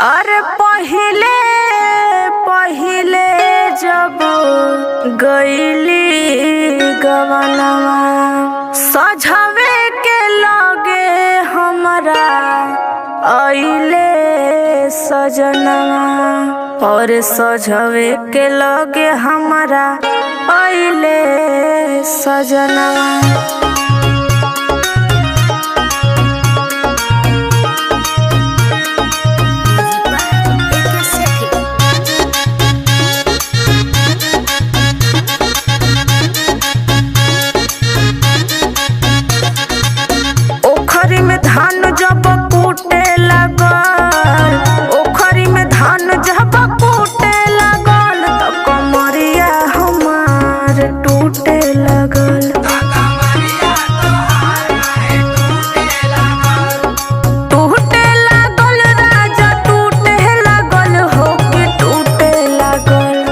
अरे पहिले पहिले जब गईली गवनवा सजवे के लगे हमरा आइले सजनवा और सजवे के लगे हमरा आइले सजनवा। ओखरी में धान जब कूटे लगल, ओखरी में धान जब कूटे लगल तो कमरिया हमार टूटे लगल। टूटे लगल राजा टूटे लगल हो के टूटे लगल।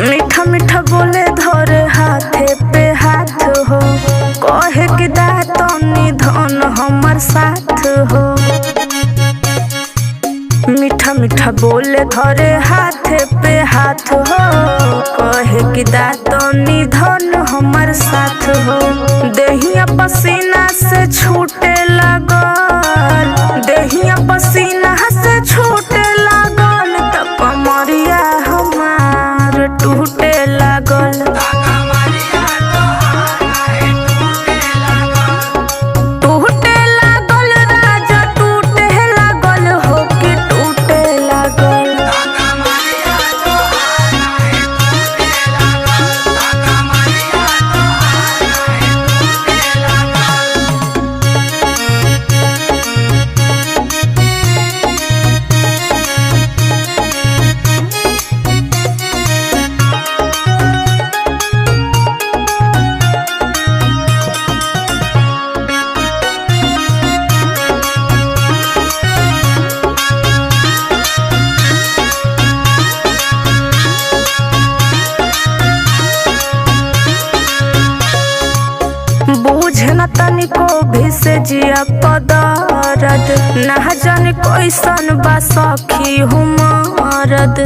मीठा मीठा बोले धरे हाथे पे हाथ हो, कहे कि दातनी धन हमर साथ हो। मीठा मीठा बोले धरे हाथे पे हाथ हो, कहे कि दातनी धन हमर साथ हो। देहिया पसीना से छूटे लगल, देहिया पसीना से छूटे लगल त कमरिया हमार टूटे लागल। टूटे लागल राजा टूटे लागल हो कि टूटे लागल। बुझ न तनिको भी से जिया पदरद, ना जाने कैसन बा सखी हुमरद।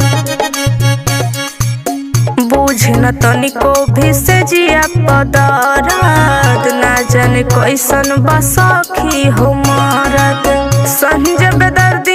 बुझ न तनिको भी से जिया पदरद, ना जाने कैसन बा सखी हुमरद। संजय बेदर्दी